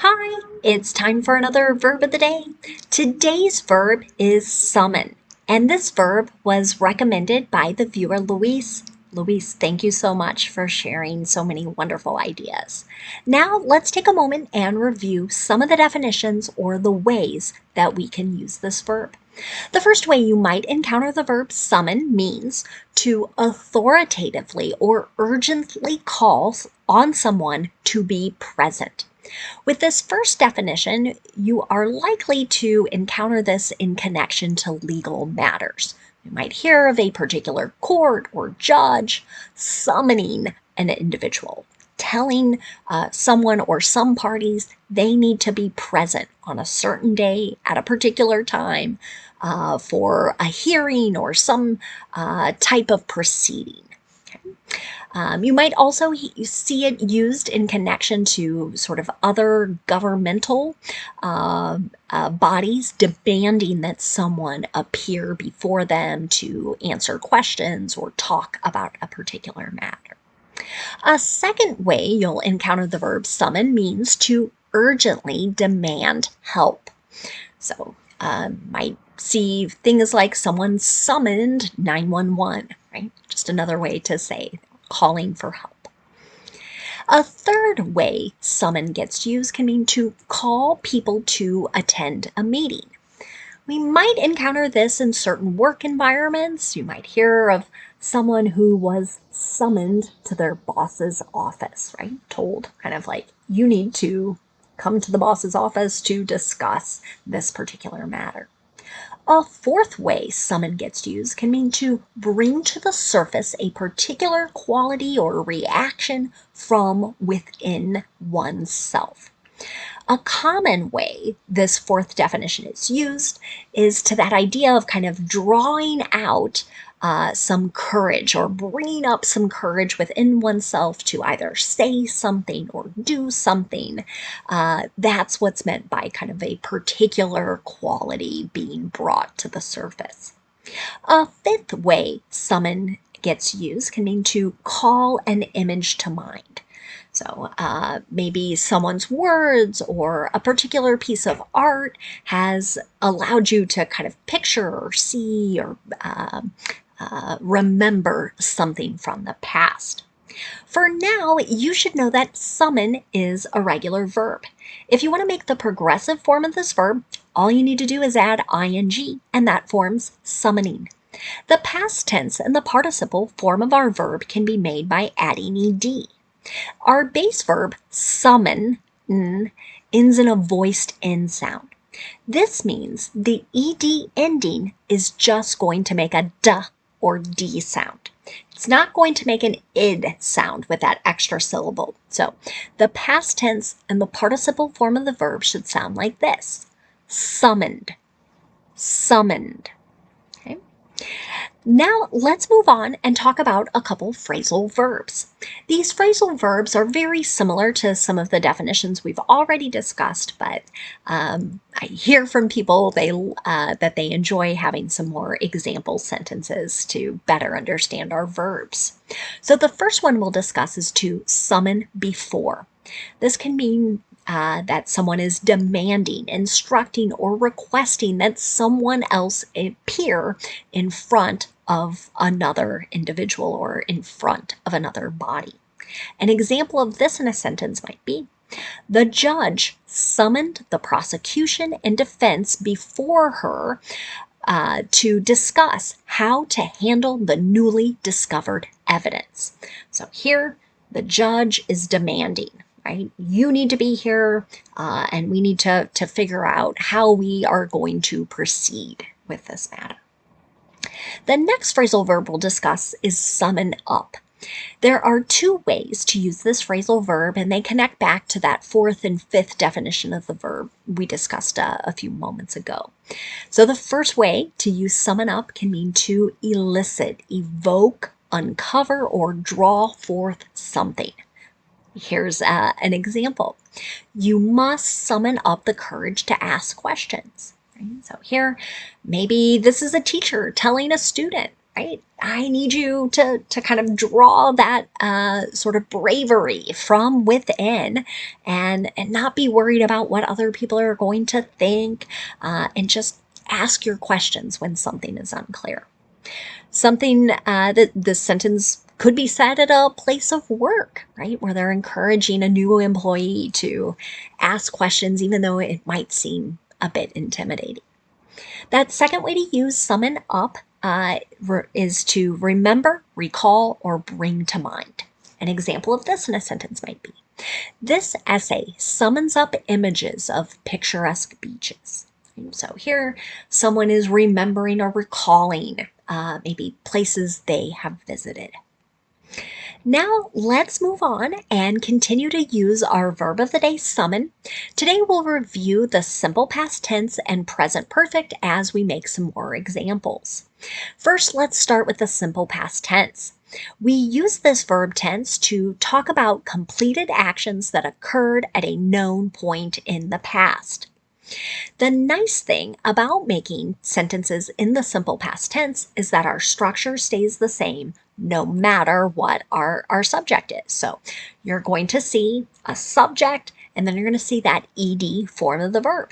Hi, it's time for another verb of the day. Today's verb is summon, and this verb was recommended by the viewer Luis. Luis, thank you so much for sharing so many wonderful ideas. Now, let's take a moment and review some of the definitions or the ways that we can use this verb. The first way you might encounter the verb summon means to authoritatively or urgently call on someone to be present. With this first definition, you are likely to encounter this in connection to legal matters. You might hear of a particular court or judge summoning an individual, telling someone or some parties they need to be present on a certain day at a particular time for a hearing or some type of proceeding. You might also see it used in connection to sort of other governmental bodies demanding that someone appear before them to answer questions or talk about a particular matter. A second way you'll encounter the verb summon means to urgently demand help. So might see things like someone summoned 911, right? Just another way to say calling for help. A third way summon gets used can mean to call people to attend a meeting. We might encounter this in certain work environments. You might hear of someone who was summoned to their boss's office, right? Told kind of like, you need to come to the boss's office to discuss this particular matter. A fourth way summon gets used can mean to bring to the surface a particular quality or reaction from within oneself. A common way this fourth definition is used is to that idea of kind of drawing out some courage or bringing up some courage within oneself to either say something or do something. That's what's meant by kind of a particular quality being brought to the surface. A fifth way summon gets used can mean to call an image to mind. So maybe someone's words or a particular piece of art has allowed you to kind of picture or see or remember something from the past. For now, you should know that summon is a regular verb. If you want to make the progressive form of this verb, all you need to do is add ing, and that forms summoning. The past tense and the participle form of our verb can be made by adding ed. Our base verb, summon, ends in a voiced N sound. This means the ed ending is just going to make a d or d sound. It's not going to make an id sound with that extra syllable. So the past tense and the participle form of the verb should sound like this: summoned, summoned. Okay. Now let's move on and talk about a couple phrasal verbs. These phrasal verbs are very similar to some of the definitions we've already discussed, but I hear from people that they enjoy having some more example sentences to better understand our verbs. So the first one we'll discuss is to summon before. This can mean that someone is demanding, instructing, or requesting that someone else appear in front of another individual or in front of another body. An example of this in a sentence might be, the judge summoned the prosecution and defense before her to discuss how to handle the newly discovered evidence. So here, the judge is demanding, right? You need to be here, and we need to figure out how we are going to proceed with this matter. The next phrasal verb we'll discuss is summon up. There are two ways to use this phrasal verb, and they connect back to that fourth and fifth definition of the verb we discussed a few moments ago. So the first way to use summon up can mean to elicit, evoke, uncover, or draw forth something. Here's an example. You must summon up the courage to ask questions. Right? So here, maybe this is a teacher telling a student, right? I need you to kind of draw that sort of bravery from within and not be worried about what other people are going to think, and just ask your questions when something is unclear. Something that this sentence could be said at a place of work, right? Where they're encouraging a new employee to ask questions, even though it might seem a bit intimidating. That second way to use summon up is to remember, recall, or bring to mind. An example of this in a sentence might be, this essay summons up images of picturesque beaches. And so here, someone is remembering or recalling maybe places they have visited. Now let's move on and continue to use our verb of the day, summon. Today we'll review the simple past tense and present perfect as we make some more examples. First, let's start with the simple past tense. We use this verb tense to talk about completed actions that occurred at a known point in the past. The nice thing about making sentences in the simple past tense is that our structure stays the same no matter what our subject is. So you're going to see a subject, and then you're going to see that ed form of the verb.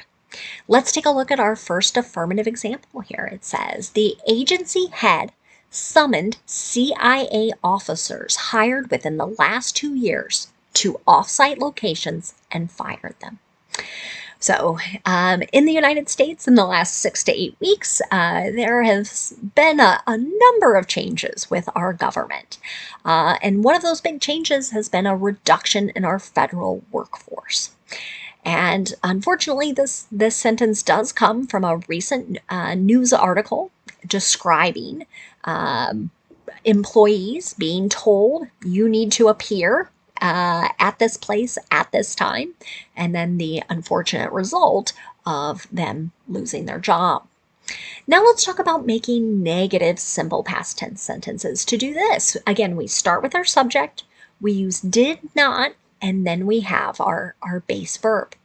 Let's take a look at our first affirmative example here. It says, the agency head summoned CIA officers hired within the last 2 years to off-site locations and fired them. So in the United States, in the last 6 to 8 weeks, there has been a number of changes with our government. And one of those big changes has been a reduction in our federal workforce. And unfortunately, this sentence does come from a recent news article describing employees being told you need to appear at this place at this time, and then the unfortunate result of them losing their job. Now let's talk about making negative simple past tense sentences. To do this, again, we start with our subject, we use did not, and then we have our base verb.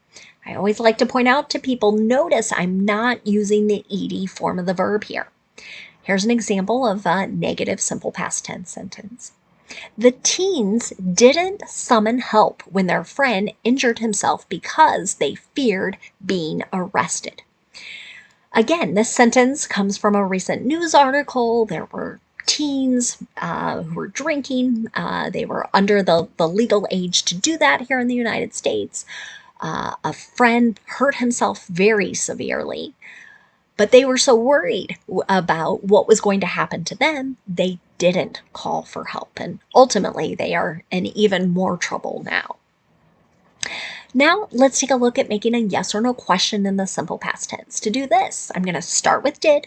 I always like to point out to people, notice I'm not using the ed form of the verb here. Here's an example of a negative simple past tense sentence. The teens didn't summon help when their friend injured himself because they feared being arrested. Again, this sentence comes from a recent news article. There were teens who were drinking. They were under the legal age to do that here in the United States. A friend hurt himself very severely. But they were so worried about what was going to happen to them, they didn't call for help. And ultimately, they are in even more trouble now. Now, let's take a look at making a yes or no question in the simple past tense. To do this, I'm going to start with did,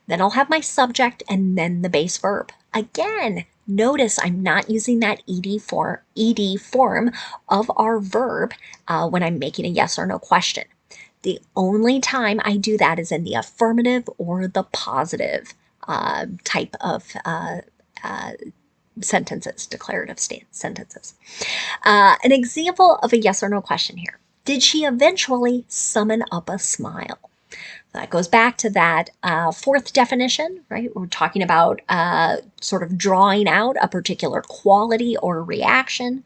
then I'll have my subject, and then the base verb. Again, notice I'm not using that ed form of our verb when I'm making a yes or no question. The only time I do that is in the affirmative or the positive type of sentences, declarative sentences. An example of a yes or no question here. Did she eventually summon up a smile? That goes back to that fourth definition, right? We're talking about sort of drawing out a particular quality or reaction.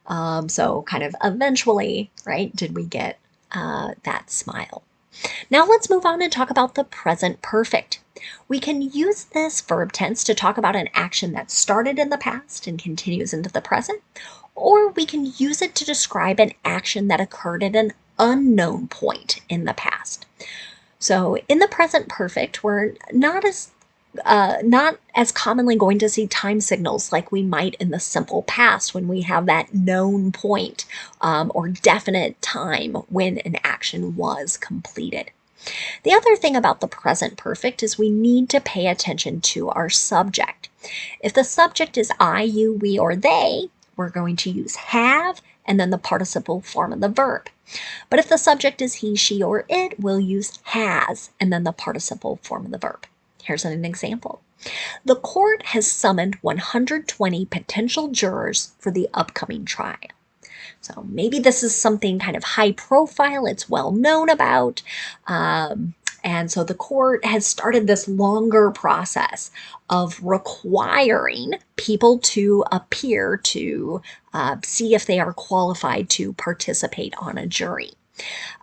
So kind of eventually, right, did we get that smile. Now let's move on and talk about the present perfect. We can use this verb tense to talk about an action that started in the past and continues into the present, or we can use it to describe an action that occurred at an unknown point in the past. So in the present perfect, we're not as commonly going to see time signals like we might in the simple past when we have that known point or definite time when an action was completed. The other thing about the present perfect is we need to pay attention to our subject. If the subject is I, you, we, or they, we're going to use have and then the participle form of the verb. But if the subject is he, she, or it, we'll use has and then the participle form of the verb. Here's an example. The court has summoned 120 potential jurors for the upcoming trial. So maybe this is something kind of high profile, it's well known about, And so the court has started this longer process of requiring people to appear to see if they are qualified to participate on a jury.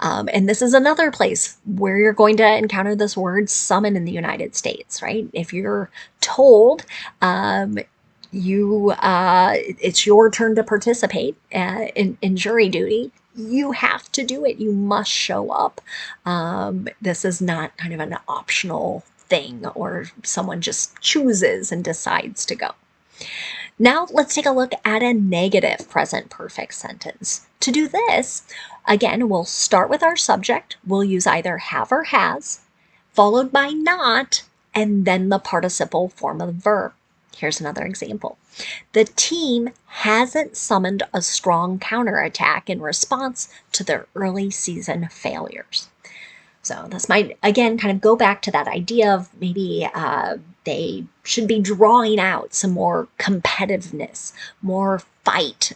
And this is another place where you're going to encounter this word summon in the United States, right? If you're told it's your turn to participate in jury duty, you have to do it. You must show up. This is not kind of an optional thing or someone just chooses and decides to go. Now let's take a look at a negative present perfect sentence. To do this, again, we'll start with our subject. We'll use either have or has, followed by not, and then the participle form of the verb. Here's another example. The team hasn't summoned a strong counterattack in response to their early season failures. So this might, again, kind of go back to that idea of maybe they should be drawing out some more competitiveness, more fight,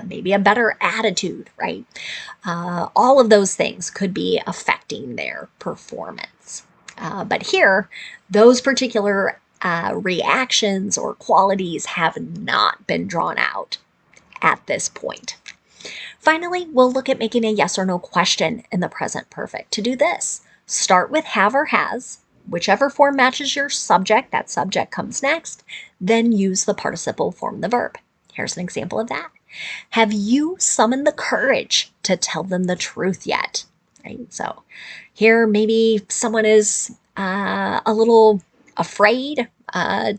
maybe a better attitude, right? All of those things could be affecting their performance. But here, those particular reactions or qualities have not been drawn out at this point. Finally, we'll look at making a yes or no question in the present perfect. To do this, start with have or has, whichever form matches your subject, that subject comes next, then use the participle form of the verb. Here's an example of that. Have you summoned the courage to tell them the truth yet? Right? So here maybe someone is a little afraid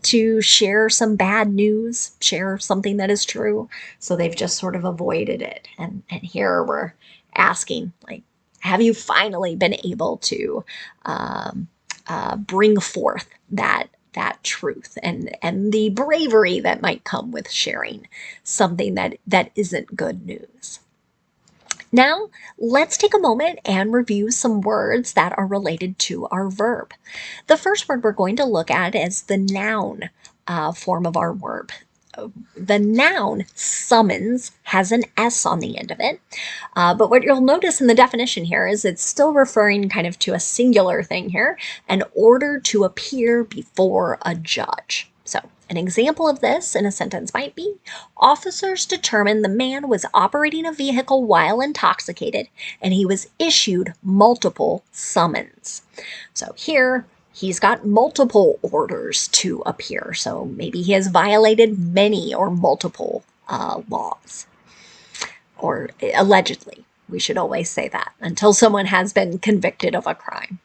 to share some bad news, share something that is true. So they've just sort of avoided it. And here we're asking, like, have you finally been able to bring forth that truth and the bravery that might come with sharing something that isn't good news? Now, let's take a moment and review some words that are related to our verb. The first word we're going to look at is the noun form of our verb. The noun summons has an S on the end of it, but what you'll notice in the definition here is it's still referring kind of to a singular thing here, an order to appear before a judge. So an example of this in a sentence might be, officers determined the man was operating a vehicle while intoxicated and he was issued multiple summons. So here, he's got multiple orders to appear. So maybe he has violated many or multiple laws, or allegedly. We should always say that until someone has been convicted of a crime.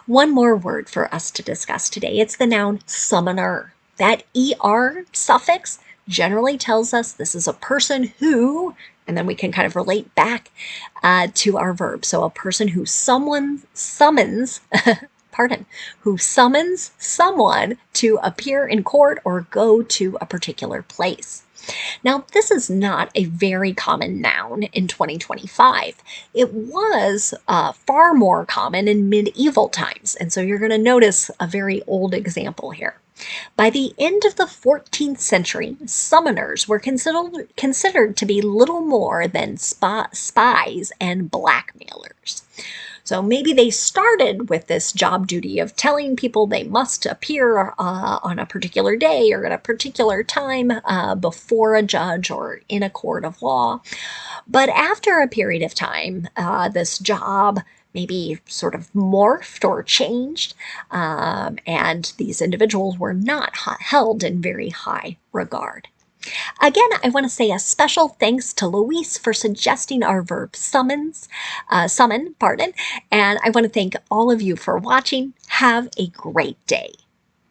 One more word for us to discuss today. It's the noun summoner. That ER suffix generally tells us this is a person who, and then we can kind of relate back to our verb. So a person who someone summons, who summons someone to appear in court or go to a particular place. Now, this is not a very common noun in 2025. It was far more common in medieval times, and so you're going to notice a very old example here. By the end of the 14th century, summoners were considered to be little more than spies and blackmailers. So maybe they started with this job duty of telling people they must appear on a particular day or at a particular time before a judge or in a court of law. But after a period of time, this job maybe sort of morphed or changed, and these individuals were not held in very high regard. Again, I want to say a special thanks to Luis for suggesting our verb summon, and I want to thank all of you for watching. Have a great day.